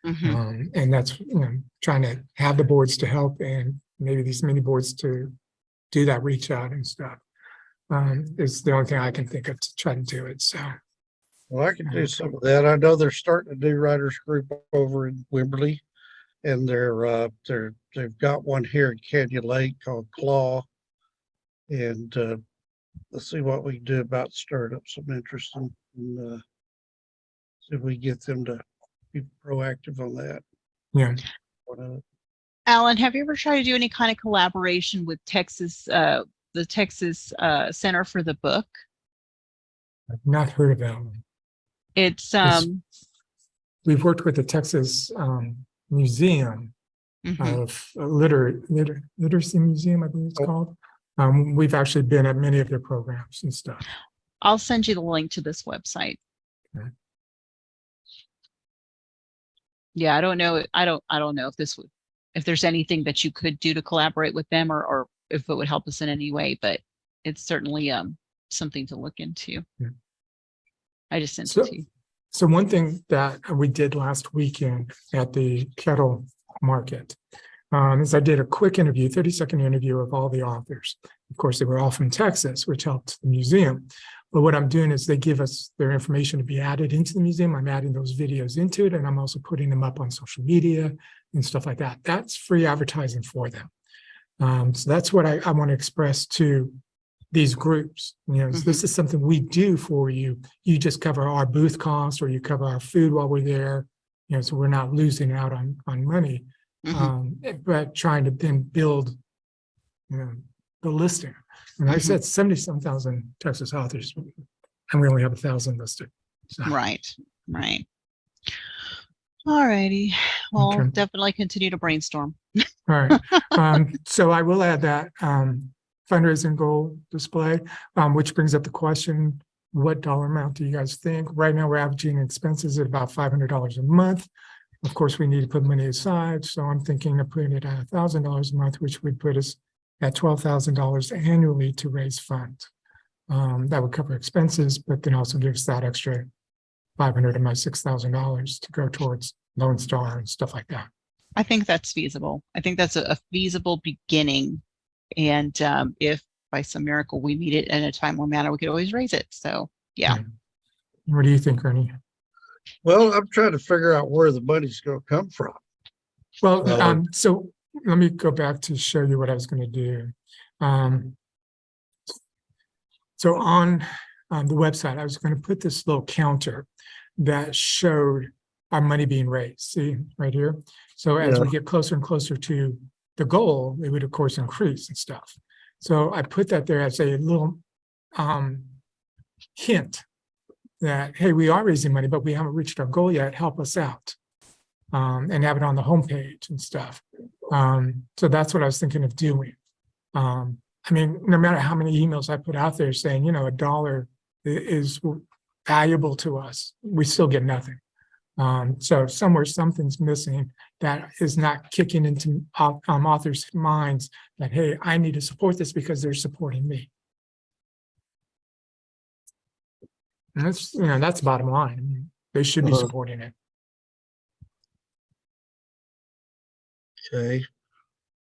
[SPEAKER 2] Mhm.
[SPEAKER 1] And that's, trying to have the boards to help, and maybe these mini boards to do that reach out and stuff. Is the only thing I can think of to try to do it. So,
[SPEAKER 3] Well, I can do some of that. I know they're starting a new writers group over in Wimberley, and they've got one here in Canyon Lake called Claw. And let's see what we can do about stirring up some interest and see if we get them to be proactive on that.
[SPEAKER 1] yeah,
[SPEAKER 2] Alan, have you ever tried to do any kind of collaboration with the Texas Center for the Book?
[SPEAKER 1] I've not heard of that one.
[SPEAKER 2] It's
[SPEAKER 1] We've worked with the Texas Museum
[SPEAKER 2] mhm.
[SPEAKER 1] of Literacy Museum, I believe it's
[SPEAKER 3] Oh.
[SPEAKER 1] called. We've actually been at many of their programs and stuff.
[SPEAKER 2] I'll send you the link to this website.
[SPEAKER 1] Okay.
[SPEAKER 2] Yeah, I don't know. I don't know if there's anything that you could do to collaborate with them, or if it would help us in any way, but it's certainly something to look into.
[SPEAKER 1] Yeah.
[SPEAKER 2] I just sent
[SPEAKER 1] So-
[SPEAKER 2] it to you.
[SPEAKER 1] So one thing that we did last weekend at the Kettle Market is I did a quick interview, 30-second interview of all the authors. Of course, they were all from Texas, which helped the museum. But what I'm doing is they give us their information to be added into the museum. I'm adding those videos into it, and I'm also putting them up on social media and stuff like that. That's free advertising for them. So that's what I want to express to these groups. This is something we do for you. You just cover our booth costs, or you cover our food while we're there. So we're not losing out on money. But trying to then build, the listing. And I said 70-some-thousand Texas authors, and we only have 1,000 listed. So,
[SPEAKER 2] Right. All righty. Well,
[SPEAKER 1] Okay.
[SPEAKER 2] definitely continue to brainstorm.
[SPEAKER 1] all right. So I will add that fundraising goal display, which brings up the question, what dollar amount do you guys think? Right now, we're averaging expenses at about $500 a month. Of course, we need to put money aside. So I'm thinking of putting it at $1,000 a month, which would put us at $12,000 annually to raise funds. That would cover expenses, but then also gives that extra $500 of my $6,000 to go towards Lone Star and stuff like that.
[SPEAKER 2] I think that's feasible. I think that's a feasible beginning. And if by some miracle we meet it in a timely manner, we could always raise it. So yeah.
[SPEAKER 1] What do you think, Ernie?
[SPEAKER 3] Well, I'm trying to figure out where the money's going to come from.
[SPEAKER 1] Well,
[SPEAKER 3] Uh,
[SPEAKER 1] so let me go back to show you what I was going to do. So on the website, I was going to put this little counter that showed our money being raised. See right here. So as
[SPEAKER 3] Yeah.
[SPEAKER 1] we get closer and closer to the goal, it would of course increase and stuff. So I put that there as a little hint that, hey, we are raising money, but we haven't reached our goal yet. Help us out. And have it on the homepage and stuff. So that's what I was thinking of doing. I mean, no matter how many emails I put out there saying, you know, $1 is valuable to us, we still get nothing. So somewhere something's missing that is not kicking into authors' minds that, hey, I need to support this because they're supporting me. And that's, you know, that's the bottom line. I mean, they should be supporting it.
[SPEAKER 3] Okay.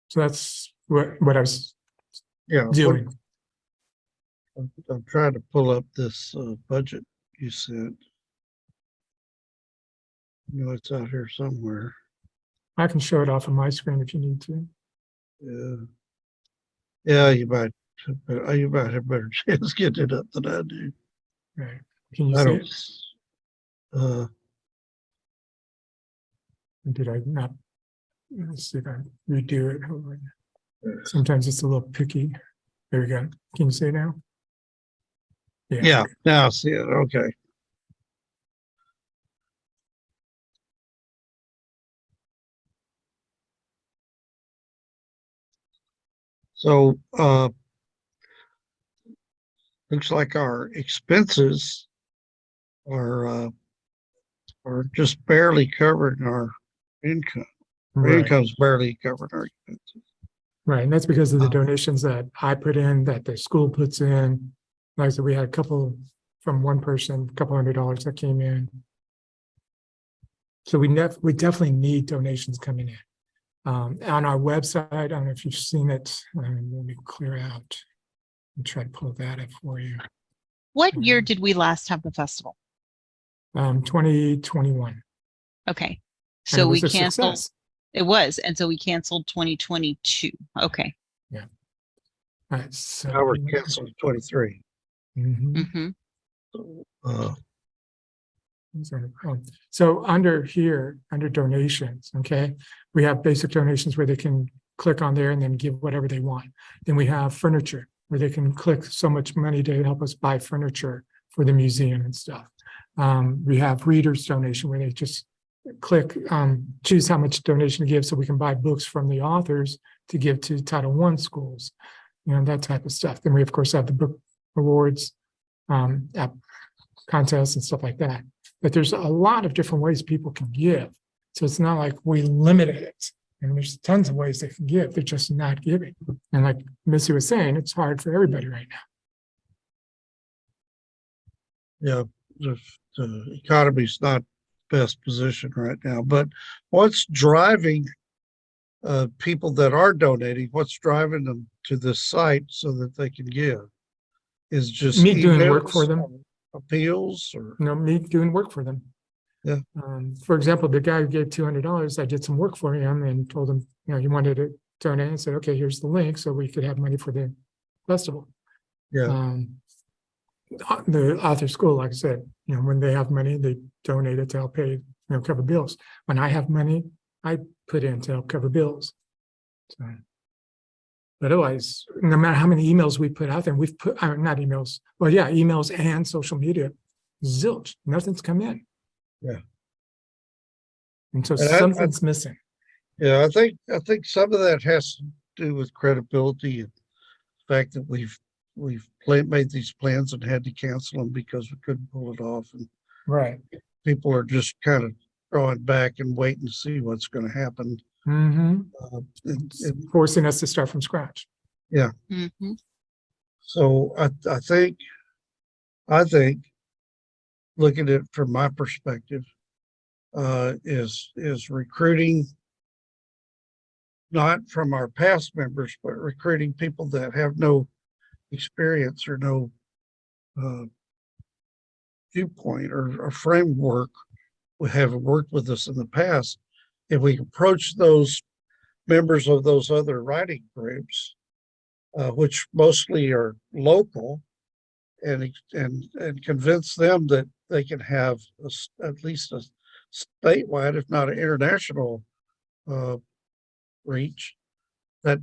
[SPEAKER 1] So that's what I was
[SPEAKER 3] Yeah.
[SPEAKER 1] doing.
[SPEAKER 3] I'm trying to pull up this budget you sent. You know, it's out here somewhere.
[SPEAKER 1] I can show it off on my screen if you need to.
[SPEAKER 3] Yeah. Yeah, you might have a better chance getting it up than I do.
[SPEAKER 1] Right. Can you
[SPEAKER 3] I
[SPEAKER 1] see
[SPEAKER 3] don't.
[SPEAKER 1] it?
[SPEAKER 3] Uh,
[SPEAKER 1] Did I not? Let's see if I redo it. Hold on. Sometimes it's a little picky. There we go. Can you see it now?
[SPEAKER 3] yeah. Now I see it. Okay. So looks like our expenses are just barely covering our income. Our
[SPEAKER 1] Right.
[SPEAKER 3] income's barely covering our expenses.
[SPEAKER 1] Right. And that's because of the donations that I put in, that the school puts in. Like I said, we had a couple from one person, a couple $100 that came in. So we definitely need donations coming in. On our website, I don't know if you've seen it. Let me clear out and try to pull that up for you.
[SPEAKER 2] What year did we last have the festival?
[SPEAKER 1] 2021.
[SPEAKER 2] Okay.
[SPEAKER 1] And it
[SPEAKER 2] So we
[SPEAKER 1] was a
[SPEAKER 2] canceled.
[SPEAKER 1] success.
[SPEAKER 2] It was. And so we canceled 2022. Okay.
[SPEAKER 1] Yeah. All right. So
[SPEAKER 3] Now we're canceling 23.
[SPEAKER 1] Mhm.
[SPEAKER 2] Hmm.
[SPEAKER 3] Uh,
[SPEAKER 1] So under here, under donations, okay, we have basic donations where they can click on there and then give whatever they want. Then we have furniture where they can click so much money to help us buy furniture for the museum and stuff. We have readers donation where they just click, choose how much donation to give so we can buy books from the authors to give to Title I schools, you know, that type of stuff. Then we of course have the book awards, contests and stuff like that. But there's a lot of different ways people can give. So it's not like we limited it. And there's tons of ways they can give. They're just not giving. And like Missy was saying, it's hard for everybody right now.
[SPEAKER 3] yeah, the economy's not best position right now. But what's driving people that are donating? What's driving them to this site so that they can give? Is just
[SPEAKER 1] Me doing work for
[SPEAKER 3] emails,
[SPEAKER 1] them.
[SPEAKER 3] appeals, or
[SPEAKER 1] You know, me doing work for them.
[SPEAKER 3] Yeah.
[SPEAKER 1] For example, the guy who gave $200, I did some work for him and told him, you know, he wanted to donate and said, okay, here's the link so we could have money for the festival.
[SPEAKER 3] yeah,
[SPEAKER 1] The author school, like I said, you know, when they have money, they donate it to help pay, you know, cover bills. When I have money, I put in to help cover bills. So, but otherwise, no matter how many emails we put out there, we've put, not emails, well, yeah, emails and social media, zilch, nothing's come in.
[SPEAKER 3] Yeah.
[SPEAKER 1] And so
[SPEAKER 3] And
[SPEAKER 1] something's missing.
[SPEAKER 3] yeah, I think some of that has to do with credibility and the fact that we've made these plans and had to cancel them because we couldn't pull it off, and
[SPEAKER 1] Right.
[SPEAKER 3] people are just kind of drawing back and waiting to see what's going to happen.
[SPEAKER 1] Mm-hmm.
[SPEAKER 3] And
[SPEAKER 1] Forcing us to start from scratch.
[SPEAKER 2] Hmm.
[SPEAKER 3] so I think looking at it from my perspective, is recruiting not from our past members, but recruiting people that have no experience or no viewpoint or framework, have worked with us in the past, if we approach those members of those other writing groups, which mostly are local, and convince them that they can have at least a statewide, if not an international, reach, that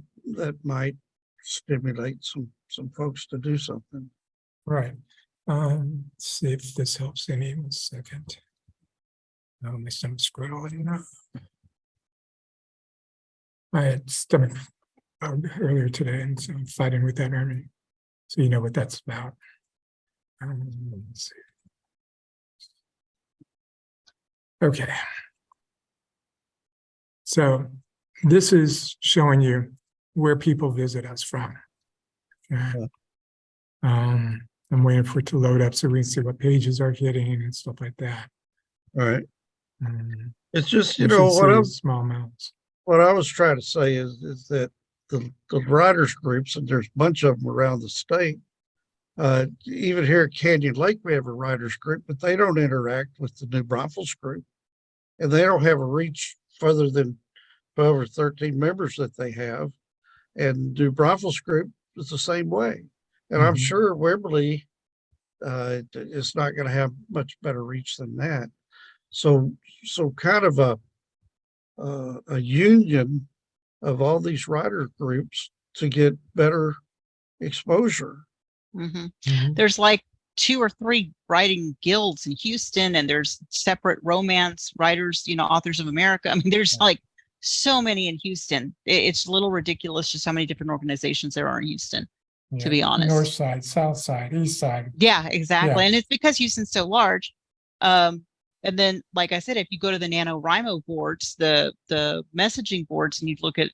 [SPEAKER 3] might stimulate some folks to do something.
[SPEAKER 1] Right. Let's see if this helps any. 1 second. Oh, my stomach's growling now. I had stomach bug earlier today, and so I'm fighting with that army. So you know what that's about. Let's see. Okay. So this is showing you where people visit us from. Okay. I'm waiting for it to load up so we can see what pages are hitting and stuff like that.
[SPEAKER 3] All right. It's just,
[SPEAKER 1] You
[SPEAKER 3] know,
[SPEAKER 1] should see small amounts.
[SPEAKER 3] what I was trying to say is that the writers groups, and there's a bunch of them around the state, even here at Canyon Lake, we have a writers group, but they don't interact with the New Braunfels group, and they don't have a reach further than 12 or 13 members that they have. And New Braunfels group is the same way. And I'm sure Wimberley is not going to have much better reach than that. So kind of a union of all these writer groups to get better exposure.
[SPEAKER 2] There's like 2 or 3 writing guilds in Houston, and there's separate romance writers, Authors of America. I mean, there's like so many in Houston. It's a little ridiculous just how many different organizations there are in Houston, to be honest.
[SPEAKER 1] North side, south side, east side.
[SPEAKER 2] Yeah, exactly.
[SPEAKER 1] Yeah.
[SPEAKER 2] And it's because Houston's so large. And then, like I said, if you go to the NaNoWriMo boards, the messaging boards, and you look at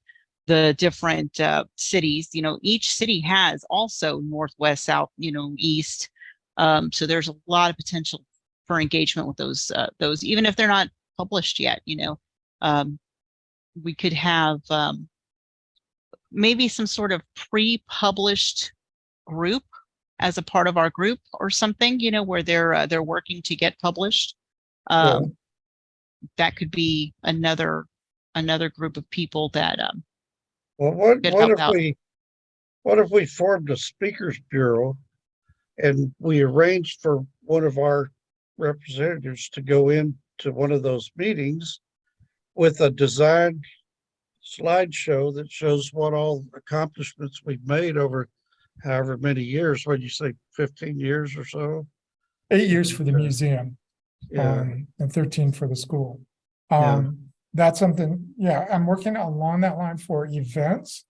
[SPEAKER 2] the different cities, each city has also northwest, south, east. So there's a lot of potential for engagement with those, even if they're not published yet. We could have maybe some sort of pre-published group as a part of our group or something, where they're working to get published. That could be another group of people that
[SPEAKER 3] well, what if we formed a speakers bureau and we arranged for one of our representatives to go into one of those meetings with a designed slideshow that shows what all accomplishments we've made over however many years. What did you say, 15 years or so?
[SPEAKER 1] 8 years for the museum.
[SPEAKER 3] Yeah.
[SPEAKER 1] And 13 for the school.
[SPEAKER 3] Yeah.
[SPEAKER 1] That's something, I'm working along that line for events,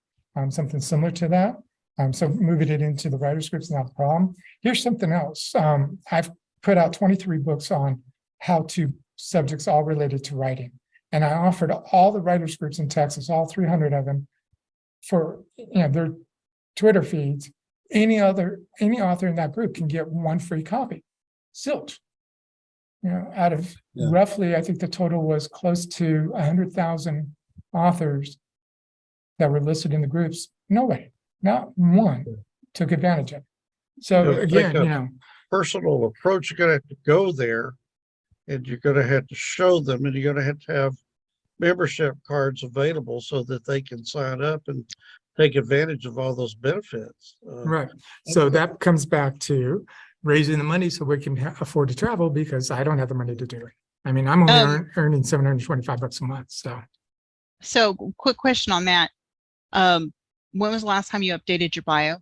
[SPEAKER 1] something similar to that. So moving it into the writers groups is not a problem. Here's something else. I've put out 23 books on how-to subjects all related to writing. And I offered all the writers groups in Texas, all 300 of them, for their Twitter feeds. Any author in that group can get 1 free copy. Zilch. Out of roughly, I think the total was close to 100,000 authors that were listed in the groups. Nobody, not one, took advantage of it. So again,
[SPEAKER 3] personal approach, you're going to have to go there, and you're going to have to show them, and you're going to have membership cards available so that they can sign up and take advantage of all those benefits.
[SPEAKER 1] Right. So that comes back to raising the money so we can afford to travel, because I don't have the money to do it. I mean, I'm only earning $725 a month. So
[SPEAKER 2] quick question on that. When was the last time you updated your bio?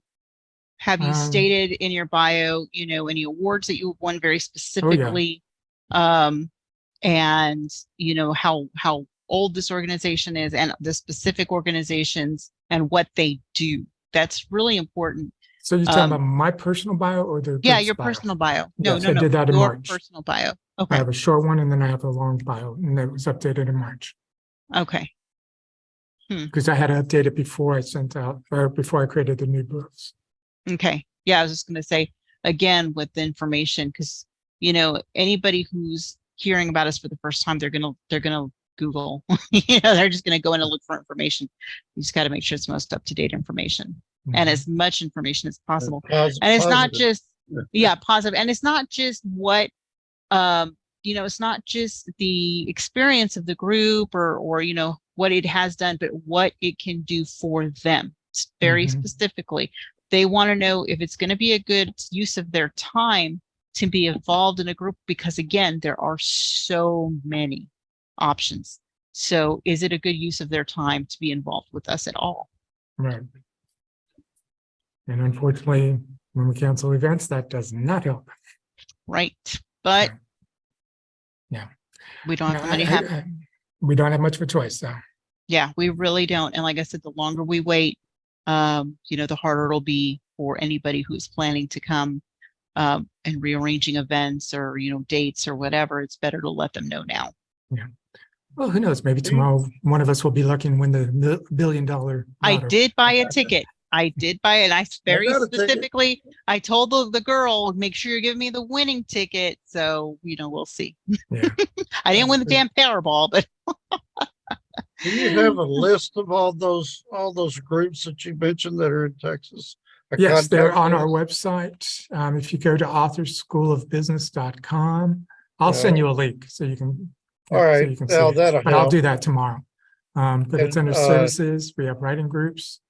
[SPEAKER 2] Have you stated in your bio, any awards that you won very specifically? And how old this organization is and the specific organizations and what they do. That's really important.
[SPEAKER 1] So you're talking about my personal bio or their
[SPEAKER 2] your
[SPEAKER 1] bio?
[SPEAKER 2] personal bio. No,
[SPEAKER 1] Yes, I did that in
[SPEAKER 2] your
[SPEAKER 1] March.
[SPEAKER 2] personal bio.
[SPEAKER 1] I
[SPEAKER 2] Okay.
[SPEAKER 1] have a short one and then I have a long bio, and that was updated in March.
[SPEAKER 2] Okay.
[SPEAKER 1] Because I had to update it before I sent out, or before I created the new books.
[SPEAKER 2] Okay. Yeah, I was just going to say, again, with the information, because anybody who's hearing about us for the first time, they're gonna Google. They're just gonna go in and look for information. You just got to make sure it's the most up-to-date information and as much information as possible. And it's not just positive, and it's not just what it's not just the experience of the group or what it has done, but what it can do for them very specifically. They want to know if it's going to be a good use of their time to be involved in a group, because again, there are so many options. So is it a good use of their time to be involved with us at all?
[SPEAKER 1] Right. And unfortunately, when we cancel events, that does not help.
[SPEAKER 2] Right. But
[SPEAKER 1] yeah,
[SPEAKER 2] we don't have the money.
[SPEAKER 1] We don't have much of a choice. So
[SPEAKER 2] yeah, we really don't. And like I said, the longer we wait, the harder it'll be for anybody who's planning to come and rearranging events or, dates or whatever. It's better to let them know now.
[SPEAKER 1] Yeah. Well, who knows? Maybe tomorrow one of us will be lucky and win the $1 billion lotto.
[SPEAKER 2] I did buy a ticket. I did buy it. I very specifically, I told the girl, make sure you're giving me the winning ticket. So, we'll see.
[SPEAKER 1] Yeah.
[SPEAKER 2] I didn't win the damn Powerball, but.
[SPEAKER 3] Do you have a list of all those groups that you mentioned that are in Texas?
[SPEAKER 1] Yes, they're on our website. If you go to authorschoolofbusiness.com, I'll send you a link so you can.
[SPEAKER 3] All right,
[SPEAKER 1] so you can
[SPEAKER 3] now that'll
[SPEAKER 1] but
[SPEAKER 3] help.
[SPEAKER 1] I'll do that tomorrow. But it's under services. We have writing groups,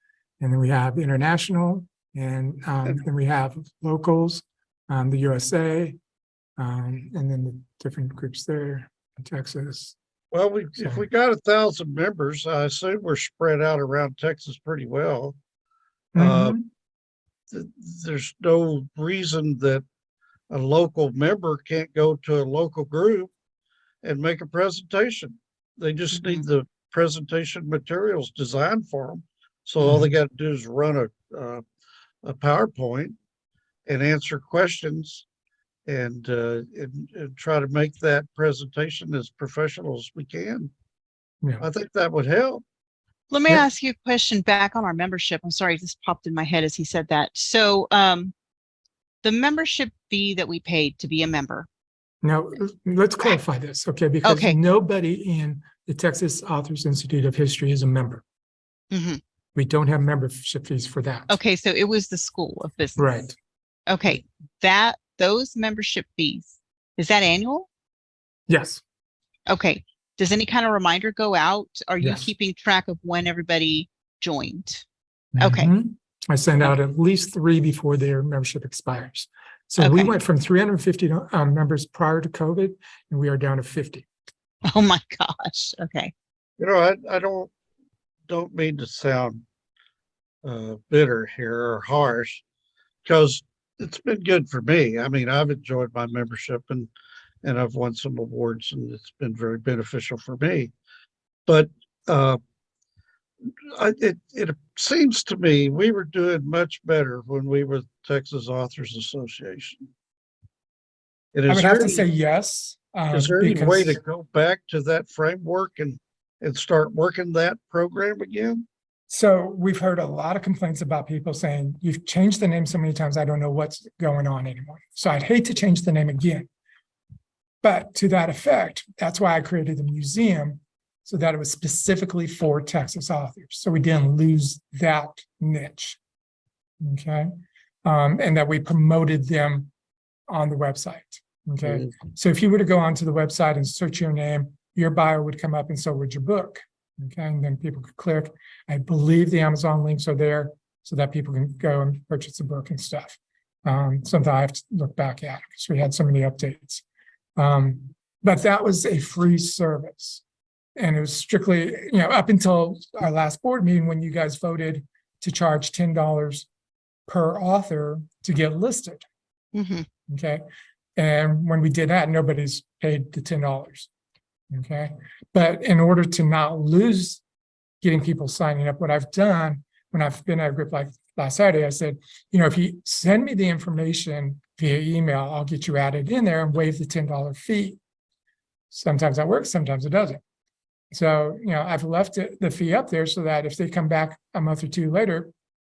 [SPEAKER 1] and then we have international, and then we have locals, the USA, and then the different groups there in Texas.
[SPEAKER 3] Well, if we got 1,000 members, I assume we're spread out around Texas pretty well. There's no reason that a local member can't go to a local group and make a presentation. They just need the presentation materials designed for them. So all they got to do is run a PowerPoint and answer questions and try to make that presentation as professional as we can.
[SPEAKER 1] Yeah.
[SPEAKER 3] I think that would help.
[SPEAKER 2] Let me ask you a question back on our membership. I'm sorry, this popped in my head as he said that. So the membership fee that we paid to be a member.
[SPEAKER 1] Now, let's clarify this, okay? Because nobody in the Texas Authors Institute of History is a member. We don't have membership fees for that.
[SPEAKER 2] Okay, so it was the School of Business.
[SPEAKER 1] Right.
[SPEAKER 2] Okay, those membership fees, is that annual?
[SPEAKER 1] Yes.
[SPEAKER 2] Okay. Does any kind of reminder go out? Are you
[SPEAKER 1] Yes.
[SPEAKER 2] keeping track of when everybody joined? Okay.
[SPEAKER 1] I send out at least 3 before their membership expires. So we went from 350 members prior to COVID, and we are down to 50.
[SPEAKER 2] Oh my gosh. Okay.
[SPEAKER 3] I don't mean to sound bitter here or harsh, because it's been good for me. I mean, I've enjoyed my membership and I've won some awards, and it's been very beneficial for me. But it seems to me we were doing much better when we were Texas Authors Association.
[SPEAKER 1] I would have to say yes.
[SPEAKER 3] Is there any way to go back to that framework and start working that program again?
[SPEAKER 1] So we've heard a lot of complaints about people saying, you've changed the name so many times, I don't know what's going on anymore. So I'd hate to change the name again. But to that effect, that's why I created the museum, so that it was specifically for Texas authors. So we didn't lose that niche. Okay. And that we promoted them on the website. Okay. So if you were to go onto the website and search your name, your bio would come up, and so would your book. Okay. And then people could click. I believe the Amazon links are there so that people can go and purchase the book and stuff. Something I have to look back at because we had so many updates. But that was a free service. And it was strictly, up until our last board meeting when you guys voted to charge $10 per author to get listed. Okay. And when we did that, nobody's paid the $10. Okay. But in order to not lose getting people signing up, what I've done when I've been at a group like last Saturday, I said, if you send me the information via email, I'll get you added in there and waive the $10 fee. Sometimes that works, sometimes it doesn't. So, I've left the fee up there so that if they come back a month or two later,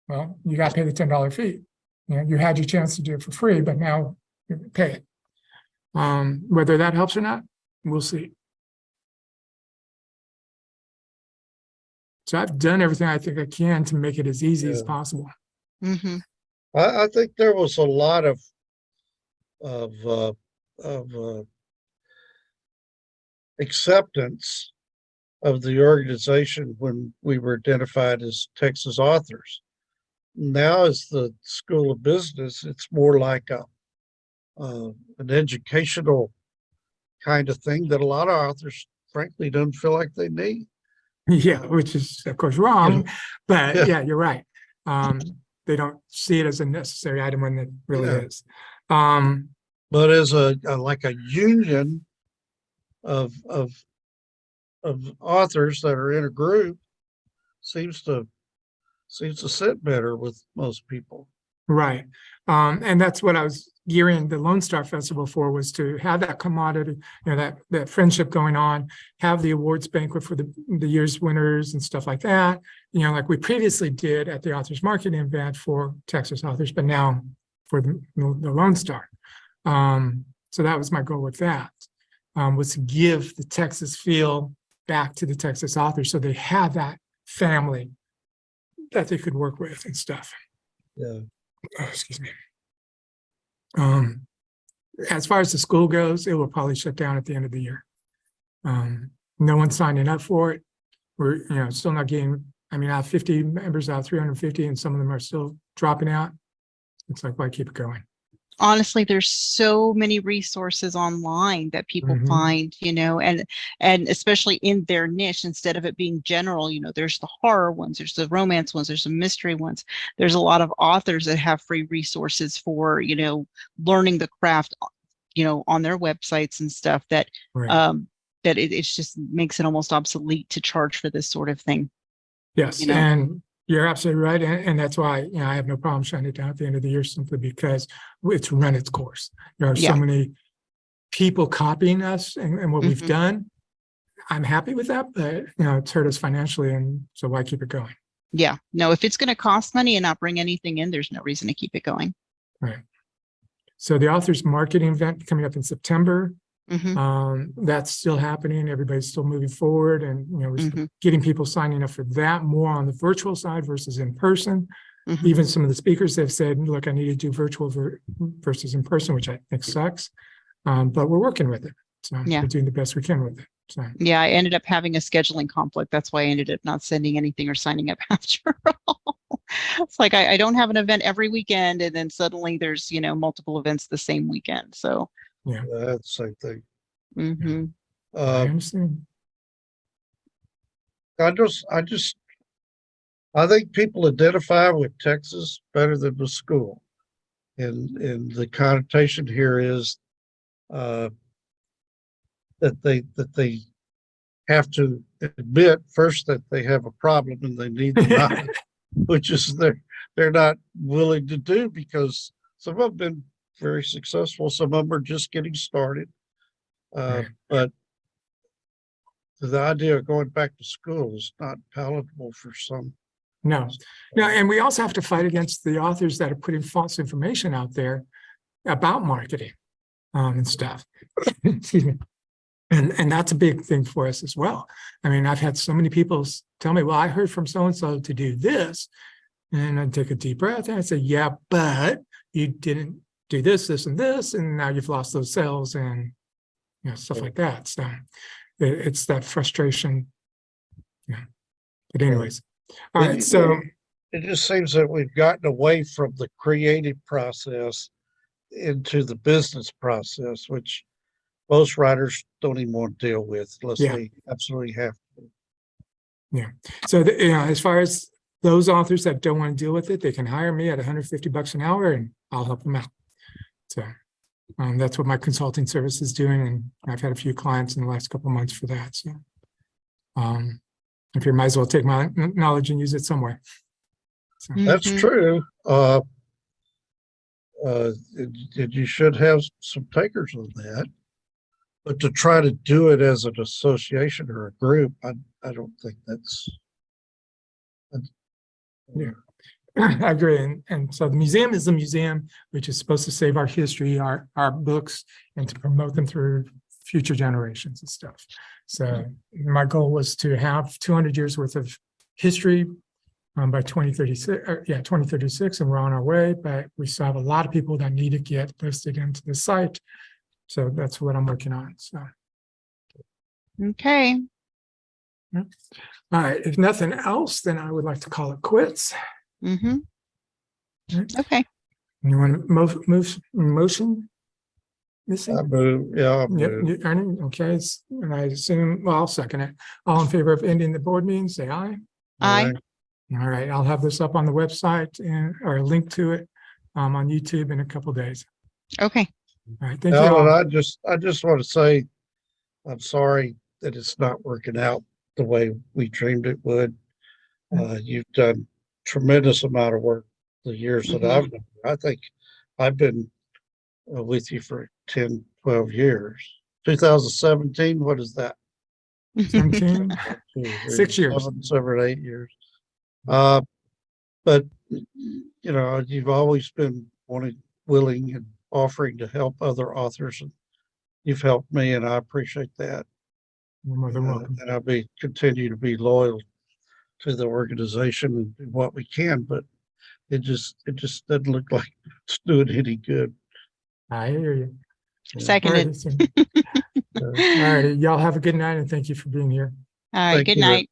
[SPEAKER 1] well, you got to pay the $10 fee. You had your chance to do it for free, but now you pay it. Whether that helps or not, we'll see. So I've done everything I think I can to make it as easy as possible.
[SPEAKER 3] I think there was a lot of acceptance of the organization when we were identified as Texas authors. Now, as the School of Business, it's more like an educational kind of thing that a lot of authors, frankly, don't feel like they need.
[SPEAKER 1] Yeah, which is of course wrong, but
[SPEAKER 3] Yeah.
[SPEAKER 1] yeah, you're right. They don't see it as a necessary item when it really
[SPEAKER 3] Yeah.
[SPEAKER 1] is. Um,
[SPEAKER 3] But as a like a union of authors that are in a group seems to sit better with most people.
[SPEAKER 1] Right. And that's what I was gearing the Lone Star Festival for, was to have that commodity, that friendship going on, have the awards banquet for the year's winners and stuff like that, like we previously did at the Authors Marketing event for Texas authors, but now for the Lone Star. So that was my goal with that, was to give the Texas feel back to the Texas authors so they have that family that they could work with and stuff.
[SPEAKER 3] Yeah.
[SPEAKER 1] Oh, excuse me. As far as the school goes, it will probably shut down at the end of the year. No one's signing up for it. We're, still not getting, I have 50 members out of 350, and some of them are still dropping out. It's like, why keep it going?
[SPEAKER 2] Honestly, there's so many resources online that people
[SPEAKER 1] Mhm.
[SPEAKER 2] find, and especially in their niche, instead of it being general, there's the horror ones, there's the romance ones, there's the mystery ones. There's a lot of authors that have free resources for, learning the craft, on their websites and stuff that,
[SPEAKER 1] Right.
[SPEAKER 2] that it's just makes it almost obsolete to charge for this sort of thing.
[SPEAKER 1] Yes, and you're absolutely right. And that's why, I have no problem shutting it down at the end of the year, simply because it's run its course. There are so many people copying us and what we've done. I'm happy with that, but it's hurt us financially, and so why keep it going?
[SPEAKER 2] Yeah, no, if it's going to cost money and not bring anything in, there's no reason to keep it going.
[SPEAKER 1] Right. So the Authors Marketing event coming up in September, that's still happening. Everybody's still moving forward, and we're still getting people signing up for that, more on the virtual side versus in person. Even some of the speakers have said, look, I need to do virtual versus in person, which I think sucks. But we're working with it. So we're doing the best we can with it. So
[SPEAKER 2] yeah, I ended up having a scheduling conflict. That's why I ended up not sending anything or signing up after all. It's like I don't have an event every weekend, and then suddenly there's multiple events the same weekend. So
[SPEAKER 1] yeah,
[SPEAKER 3] that's the same thing.
[SPEAKER 1] I understand.
[SPEAKER 3] I think people identify with Texas better than the school, and the connotation here is that they have to admit first that they have a problem and they need the knowledge, which is they're not willing to do, because some of them have been very successful, some of them are just getting started. But the idea of going back to school is not palatable for some.
[SPEAKER 1] No, and we also have to fight against the authors that are putting false information out there about marketing and stuff. Excuse me. And that's a big thing for us as well. I've had so many people tell me, well, I heard from so-and-so to do this. And I take a deep breath and I say, yeah, but you didn't do this, this, and this, and now you've lost those sales and stuff like that. So it's that frustration. Yeah. But anyways, all right. So
[SPEAKER 3] it just seems that we've gotten away from the creative process into the business process, which most writers don't even want to deal with unless they absolutely have to.
[SPEAKER 1] Yeah. So, as far as those authors that don't want to deal with it, they can hire me at $150 an hour and I'll help them out. So that's what my consulting service is doing. And I've had a few clients in the last couple of months for that. So if you might as well take my knowledge and use it somewhere. So.
[SPEAKER 3] That's true. You should have some takers on that. But to try to do it as an association or a group, I don't think that's.
[SPEAKER 1] I agree. And so the museum is the museum, which is supposed to save our history, our books, and to promote them through future generations and stuff. So my goal was to have 200 years worth of history by 2036, and we're on our way, but we still have a lot of people that need to get listed into the site. So that's what I'm working on. So
[SPEAKER 2] Okay.
[SPEAKER 1] All right, if nothing else, then I would like to call it quits.
[SPEAKER 2] Mm-hmm.
[SPEAKER 1] Right.
[SPEAKER 2] Okay.
[SPEAKER 1] You want to motion? Missing?
[SPEAKER 3] I'll
[SPEAKER 1] Yep,
[SPEAKER 3] move.
[SPEAKER 1] Ernie, okay, and I assume, well, I'll second it. All in favor of ending the board meeting, say aye.
[SPEAKER 2] Aye.
[SPEAKER 1] All right, I'll have this up on the website and, or a link to it, on YouTube in a couple days.
[SPEAKER 2] Okay.
[SPEAKER 1] All right, thank you
[SPEAKER 3] Alan,
[SPEAKER 1] all.
[SPEAKER 3] I just want to say, I'm sorry that it's not working out the way we dreamed it would. You've done tremendous amount of work the years that
[SPEAKER 2] Mhm.
[SPEAKER 3] I've known. I think I've been with you for 10, 12 years. 2017, what is that?
[SPEAKER 1] 17, 6 years.
[SPEAKER 3] 7 or 8 years. Uh, but you know, you've always been willing and offering to help other authors, and you've helped me, and I appreciate that.
[SPEAKER 1] You're more than welcome.
[SPEAKER 3] And I'll continue to be loyal to the organization and do what we can, but it just doesn't look like it's doing any good.
[SPEAKER 1] I hear you. All
[SPEAKER 2] Seconded.
[SPEAKER 1] righty, all righty, y'all have a good night and thank you for being here.
[SPEAKER 2] All right.
[SPEAKER 3] Thank
[SPEAKER 2] Good
[SPEAKER 3] you.
[SPEAKER 2] night.